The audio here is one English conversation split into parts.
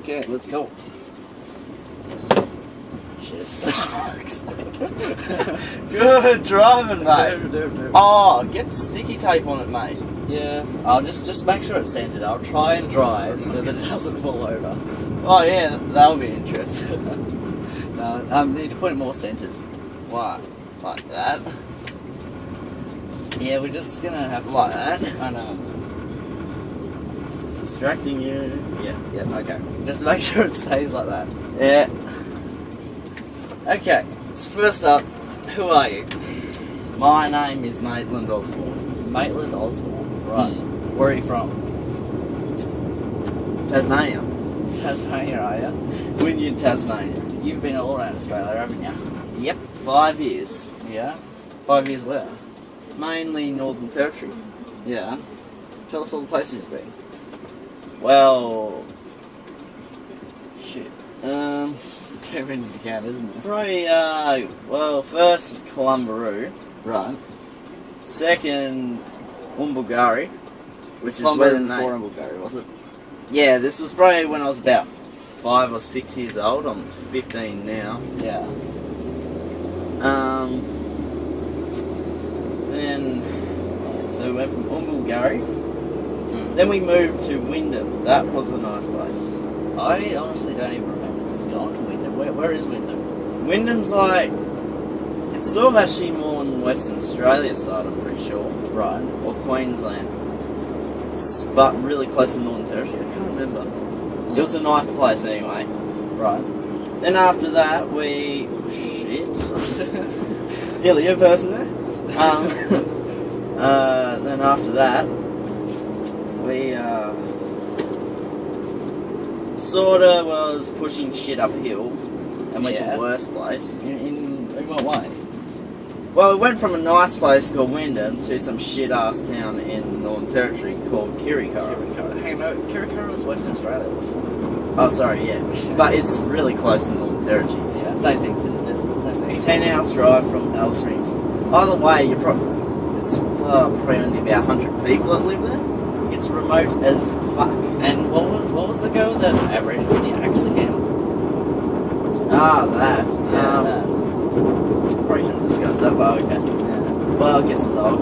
Okay, let's go. Shit. Good driving, mate. No. Oh, get sticky tape on it, mate. Yeah, I'll just make sure it's centered. I'll try and drive so that it doesn't fall over. Oh yeah, that'll be interesting. No, I need to put it more centered. Why? Like that? Yeah, we're just gonna have Like that? I know. It's distracting you. Yeah, okay. Just make sure it stays like that. Yeah. Okay, so first up, who are you? My name is Maitland Osborne. Maitland Osborne. Right. Where are you from? Tasmania. Tasmania, are you? Wynyard, Tasmania. You've been all around Australia, haven't you? Yep. 5 years. Yeah? 5 years where? Mainly Northern Territory. Yeah. Tell us all the places you've been. Well... Shit. Too many to count, isn't it? Probably, well, first was Columbaroo. Right. Second, Umbulgari, which is Longer where the than name... before Umbulgari, was it? Yeah, this was probably when I was about 5 or 6 years old. I'm 15 now. Yeah. Then, so we went from Umbulgari. Then we moved to Wyndham. That was a nice place. I honestly don't even remember us going to Wyndham. Where is Wyndham? Wyndham's like... It's sort of actually more on Western Australia side, I'm pretty sure. Right. Or Queensland. But really close to Northern Territory. I can't remember. It was a nice place anyway. Right. Then after that, we... Shit. Nearly a person there. Then after that, we sort of was pushing shit uphill and went to a worse place. In what way? Well, we went from a nice place called Wyndham to some shit-ass town in Northern Territory called Kirikara. Hey, no, Kirikara was Western Australia, wasn't it? Oh, sorry, yeah. But it's really close to Northern Territory. Yeah, same thing, it's in the desert, same thing. 10 hours drive from Alice Springs. Either way, you're it's probably only about 100 people that live there. It's remote as fuck. And what was the go with the Aboriginal with the axe again? Ah, that. Yeah, Probably shouldn't discuss that, but okay. Yeah. Well, I guess it's old.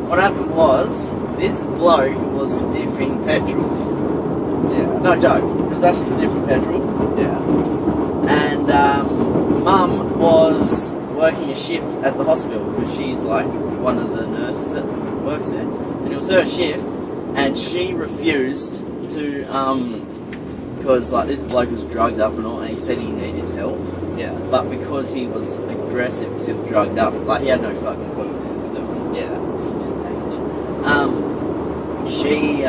What happened was, this bloke was sniffing petrol. Yeah. No joke, he was actually sniffing petrol. Yeah. And Mum was working a shift at the hospital because she's like one of the nurses that works there. And it was her shift, and she refused to, because like this bloke was drugged up and all, and he said he needed help. Yeah. But because he was aggressive, because he was drugged up, like he had no fucking clue what he was doing. Yeah. She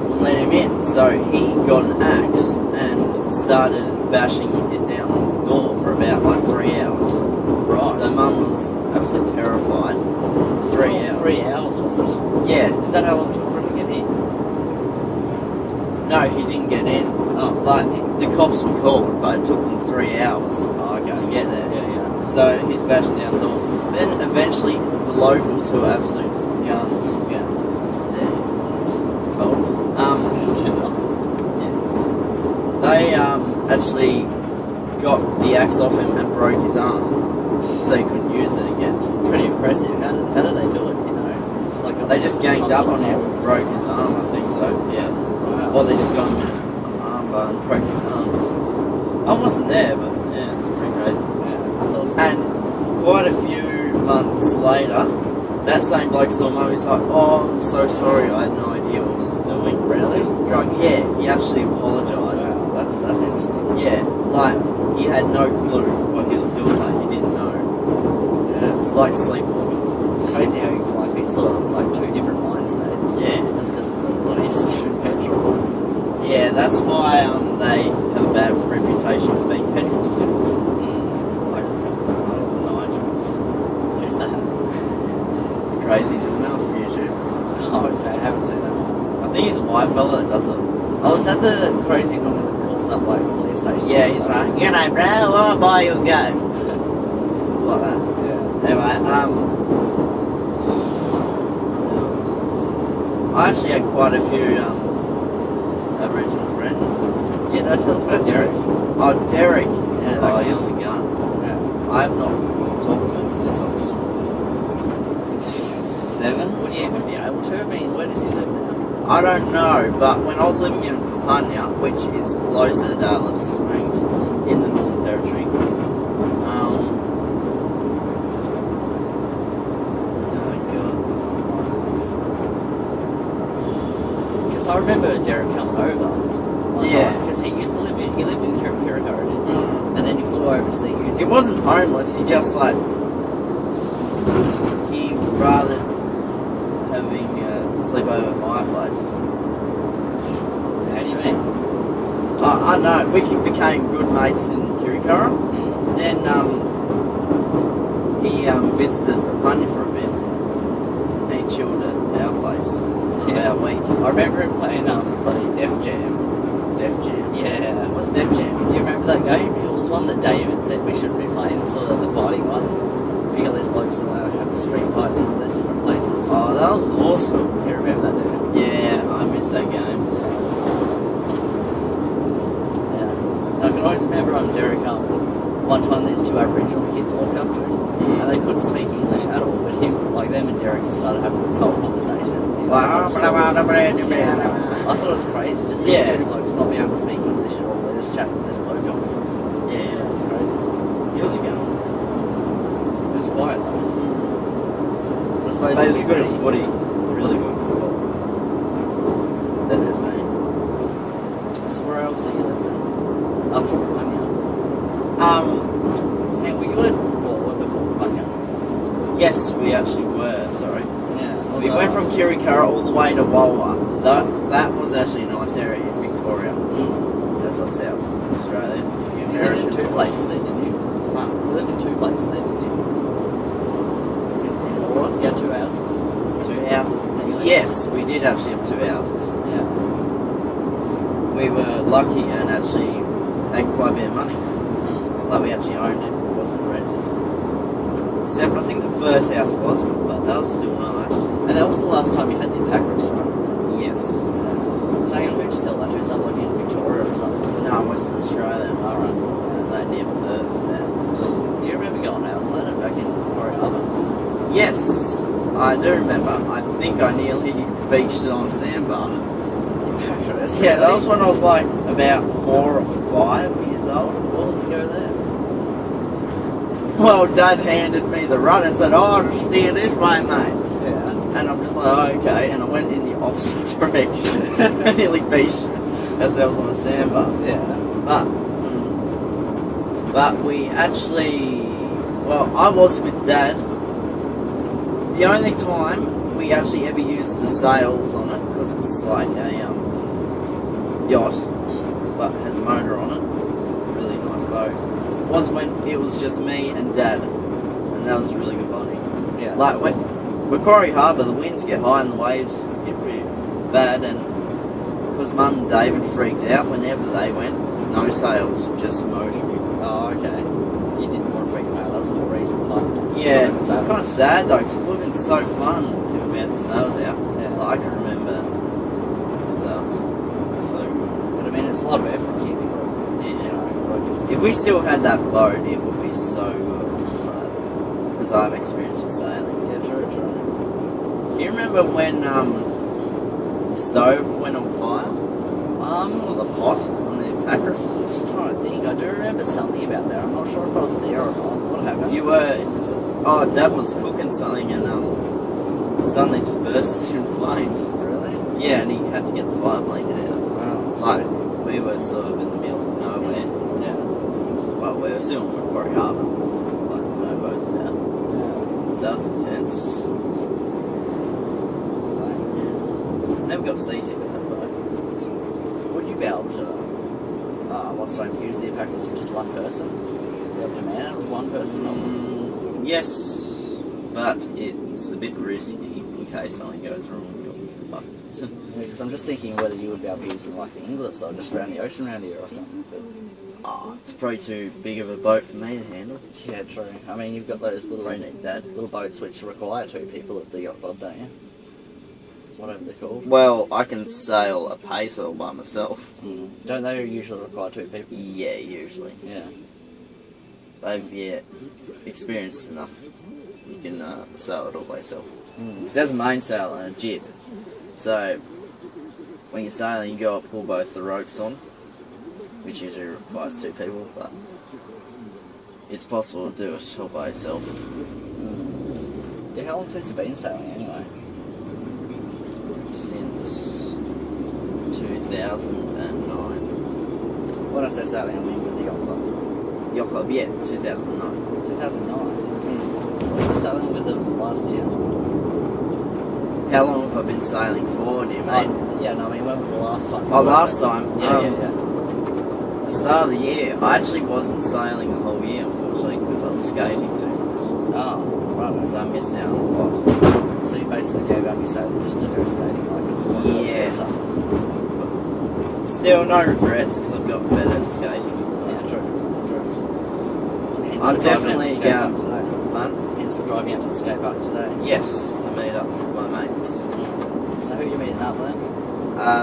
wouldn't let him in, so he got an axe and started bashing it down on his door for about like 3 hours. Right. So Mum was absolutely terrified. 3 hours. 3 hours, was it? Yeah. Is that how long it took for him to get in? No, he didn't get in. Like the cops were called, but it took them 3 hours to get there. Yeah. So he's bashing down the door. Then eventually the locals, who are absolute guns, they actually got the axe off him and broke his arm, so he couldn't use it again. It's pretty impressive. How did they do it? You know, just like They just ganged up on him and broke his arm, I think so. Yeah. Wow. Or they just got him in an arm bar and broke his arms. I wasn't there, but yeah, it's pretty crazy. Yeah, that's awesome. And quite a few months later, that same bloke saw Mum. He's like, "Oh, I'm so sorry. I had no idea what I was doing." Really? He was drunk. Yeah, he actually apologised. Wow, that's interesting. Yeah, like he had no clue what he was doing. Like he didn't know. Yeah, it's like sleepwalking. It's crazy how you can like be sort of like two different mind states. Yeah, just because the body is different petrol. Yeah, that's why they have a bad reputation for being petrol sniffers. Like Nigel. Who's that? Crazy, isn't it? For YouTube. Oh, okay, I haven't seen that one. I think he's a white fella that does it. Oh, is that the crazy one that calls up like police stations? Yeah, he's like, "G'day, bro, I wanna buy you a go." It's like that. Yeah. Anyway, I actually had quite a few Aboriginal friends. Yeah, no, tell us about Derek. Oh, Derek. Yeah, Oh, he was a gun. Yeah. I have not talked to him since I was 7. Would you even be able to? I mean, where does he live now? I don't know, but when I was living in Burnie, which is closer to Dallas Springs, in the Northern Territory, Because I remember Derek coming over. Yeah. Because he used to live in, he lived in Kirikiriha, and then he flew over to see you. he wasn't homeless, he just like, he rather having sleep over at my place. How do you mean? I don't know, we became good mates in Kirikiriha. Then he visited Burnie for a bit. And he chilled at our place for about a week. I remember him playing bloody Def Jam. Def Jam. Yeah. What's Def Jam? Do you remember that game? It was one that David said we shouldn't be playing, sort of the fighting one. We got these blokes that have street fights in all these different places. Oh, that was awesome. You remember that, dude? Yeah, I miss that game. Yeah. I can always remember on Derek, one time these two Aboriginal kids walked up to him, and they couldn't speak English at all, but him, like them and Derek just started having this whole conversation. I thought it was crazy, just these two blokes not being able to speak English at all, they just chatting with this bloke on. Yeah, It's crazy. years ago. It was quiet though. I suppose But he it'd was be good pretty- at footy. Really good at football. That is me. So where else have you lived then? Up from Panya. Hey, were you at what before Panya? Yes, we actually were, sorry. Yeah. We went from Kirikiriha all the way to Walwa. That was actually a nice area in Victoria. That's like South Australia. You lived in two places then, didn't you? You lived in two places then, didn't you? Or you had 2 houses. 2 houses. Yes, we did actually have 2 houses. Yeah. We were lucky and actually had quite a bit of money. Like we actually owned it. It wasn't rented. Except I think the first house was, but that was still nice. And that was the last time you had the Packers, right? Yes. So you can just tell that to someone in Victoria or something. Was it? No, Western Australia. Alright. Like near Perth. Do you remember going out and letting back in Victoria Harbour? Yes, I do remember. I think I nearly beached it on a sandbar. Yeah, that was when I was like about 4 or 5 years old. What was the go there? Well, Dad handed me the rod and said, "Oh, steer this way, mate." Yeah. And I'm just like, "Oh, okay." And I went in the opposite direction. I nearly beached as I was on a sandbar. Yeah. But we actually, well, I was with Dad. The only time we actually ever used the sails on it, because it's like a yacht, but has a motor on it, really nice boat, was when it was just me and Dad, and that was really good bonding. Yeah. Like, Macquarie Harbour, the winds get high and the waves get pretty bad, and because Mum and David freaked out whenever they went, no sails, just motor. Oh, okay. You didn't want to freak them out, that's the whole reason behind it. Yeah, it was kind of sad though, because it would have been so fun if we had the sails out. Yeah. Like, I can remember the sails. So good. But I mean, it's a lot of effort keeping it. If we still had that boat, it would be so good. Because I have experience with sailing. Yeah, true. Do you remember when the stove went on fire? Or the pot on the Packers? I'm just trying to think. I do remember something about that. I'm not sure if I was there or not. What happened? You were... Oh, Dad was cooking something and suddenly just burst in flames. Really? Yeah, and he had to get the fire blanket out. Wow. That's Like, crazy. we were sort of in the middle of nowhere. Yeah. Well, we were still in Macquarie Harbour. There's like no boats about. So that was intense. Never got seasick with that boat. Would you be able to, use the Packers with just one person? Be able to man it with one person? Yes, but it's a bit risky in case something goes wrong. You're fucked. Because I'm just thinking whether you would be able to use it like the English or just around the ocean around here or something. But It's probably too big of a boat for me to handle. yeah, true. I mean, you've got those little Probably need that. little boats which require 2 people at the yacht club, don't you? whatever they're called. Well, I can sail a pace all by myself. Don't they usually require 2 people? Yeah, usually. Yeah. They've experienced enough. You can sail it all by yourself. Because there's a mainsail and a jib. So when you're sailing, you go up, pull both the ropes on, which usually requires 2 people, but it's possible to do it all by yourself. Yeah, how long since you've been sailing anyway? Since 2009. When I say sailing, I mean with the yacht club. Yacht Club, yeah, 2009. 2009? You were sailing with them last year? How long have I been sailing for, do you mean? Yeah, no, I mean, when was the last time? Oh, last time? Yeah. The start of the year. I actually wasn't sailing the whole year, unfortunately, because I was skating too much. Oh, right. So I missed out on a lot. So you basically gave up your sailing just to go skating, like it was more Yeah. Still, no regrets, because I've got better at skating. Yeah, true. I'm definitely going. Hence we're driving out to the skate park today. Yes, to meet up with my mates. So who are you meeting up with?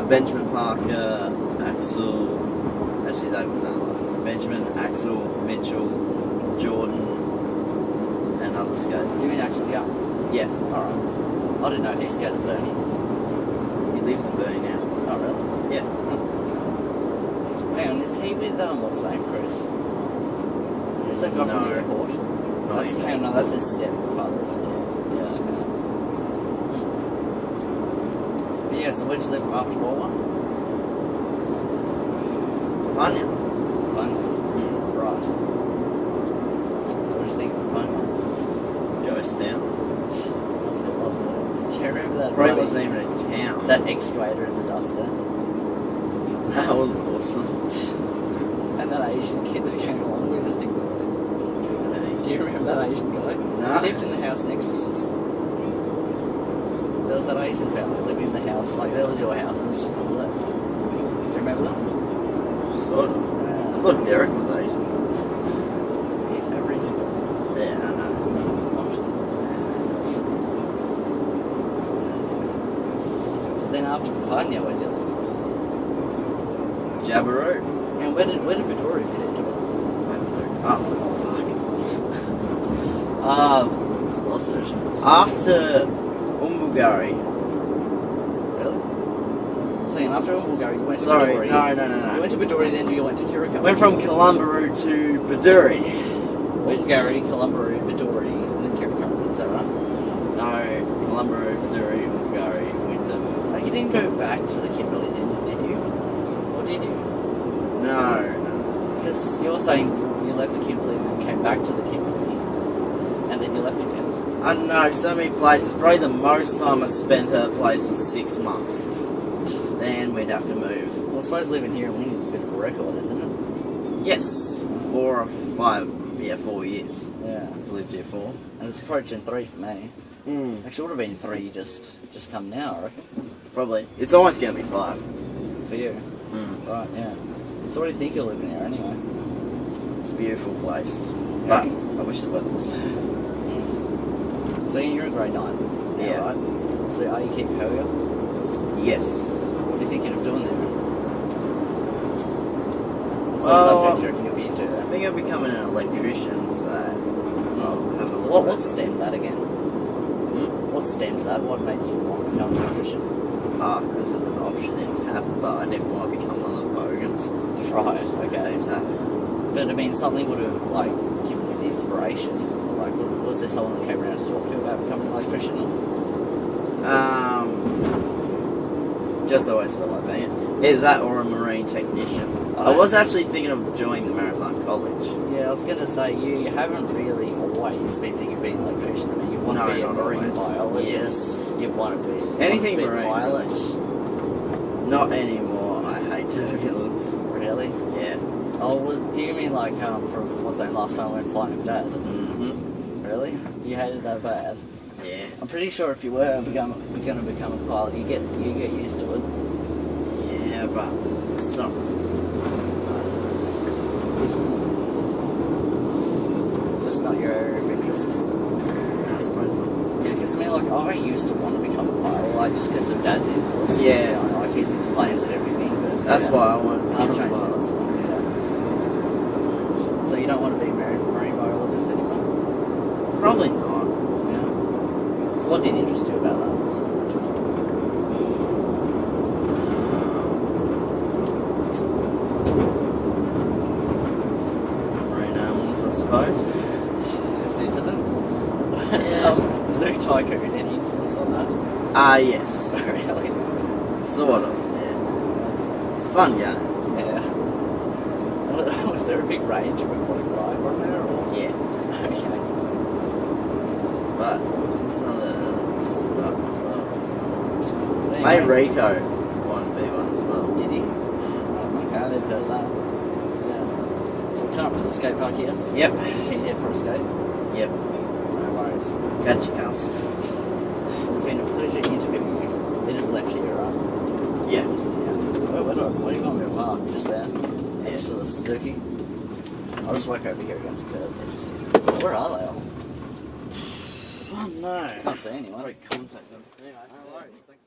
Benjamin Parker, Axel. Actually, they wouldn't know last name. Benjamin, Axel, Mitchell, Jordan, and other skaters. You mean actually Young? Yeah. Alright. I didn't know he skated Burnie. He lives in Burnie now. Oh, really? Yeah. Hang on, is he with, what's his name, Chris? Is that guy from the airport? Hang on, no, that's his stepfather, isn't it? Yeah, okay. But yeah, so where'd you live after World War Burnie. Burnie. Right. What did you think of Burnie? Joystown. Wasn't it? Do you remember that? Probably wasn't even a town. That excavator in the dust there? That was awesome. And that Asian kid that came along, we just ignored him. Do you remember that Asian guy? No. He lived in the house next to us. There was that Asian family living in the house, like that was your house, and it's just to the left. Do you remember that? Sort of. I thought Derek was Asian. He's Aboriginal. Yeah, I know. Then after Papania, where did you live? Jabaroo. And where did Midori fit into it? Oh, fuck. Lost it. After Umbugari. Really? So after Umbugari, you went to Sorry, Midori. no. You went to Midori, then you went to Kiriko. Went from Columbaroo to Baduri. Umbugari, Columbaroo, Midori, and then Kiriko. Is that right? No, Columbaroo, Baduri, Umbugari, Wyndham. Oh, you didn't go back to the Kimberley, did you? Or did you? No. Because you're saying you left the Kimberley and then came back to the Kimberley, and then you left again. I don't know, so many places. Probably the most time I spent at a place was 6 months. Then we'd have to move. Well, I suppose living here in Winnie is a bit of a record, isn't it? Yes, 4 years. Yeah. I've lived here 4. And it's approaching 3 for me. Actually, it would have been 3 just come now, I reckon. Probably. It's almost going to be 5. For you. Right, yeah. So what do you think you're living here anyway? It's a beautiful place. Yeah. But I wish the weather was better. So you're in grade 9 now, Yeah. right? So are you keep Helga? Yes. What are you thinking of doing there? What sort of Well, subjects do you reckon you'll be into there? I think I'm becoming an electrician, so I'll have a look. What stemmed that again? What stemmed that? What made you want to become an electrician? Because there's an option in TAP, but I didn't want to become one of the bogans. Right, okay. TAP. But I mean, something would have, like, given you the inspiration. Like, was there someone that came around to talk to you about becoming an electrician? Just always felt like being either that or a marine technician. I was actually thinking of joining the Maritime College. Yeah, I was going to say, you haven't really always been thinking of being an electrician. I mean, you want to be a not marine always. biologist. Yes. You want to be Anything a marine. pilot. Not anymore. I hate turbulence. Really? Yeah. Oh, do you mean like from what's that last time I went flying with Dad? Mm-hmm. Really? You hated that bad? Yeah. I'm pretty sure if you were going to become a pilot, you get used to it. Yeah, but it's not. It's just not your area of interest. I suppose not. Yeah, because I mean, like, I used to want to become a pilot, like, just because of Dad That's Yeah. why I won't I've change changed mine. it. Yeah. So you don't want to be marine biologist anymore? Probably not. Yeah. So what did interest you about that? Marine animals, I suppose. Just into them? Yeah. Zoo Tycoon, any influence on that? Yes. Really? Sort of, yeah. It's a fun game. Yeah. Was there a big range of aquatic life on there? Or? Yeah. Okay. But there's other stuff as well. Anyway, May Rico won B1 as well. Did he? Oh, okay, I never heard of that. Yeah. So we're coming up to the skate park here. Yep. Can you head for a skate? Yep. No worries. Catch your cunts. It's been a pleasure interviewing you. It is left here, right? Yeah. Where do you want me to park? Just there? Next to the Suzuki? I'll just walk over here against the curb. And just... Where are they all? Oh no. I can't see anyone. Probably contact them. No worries. Thanks.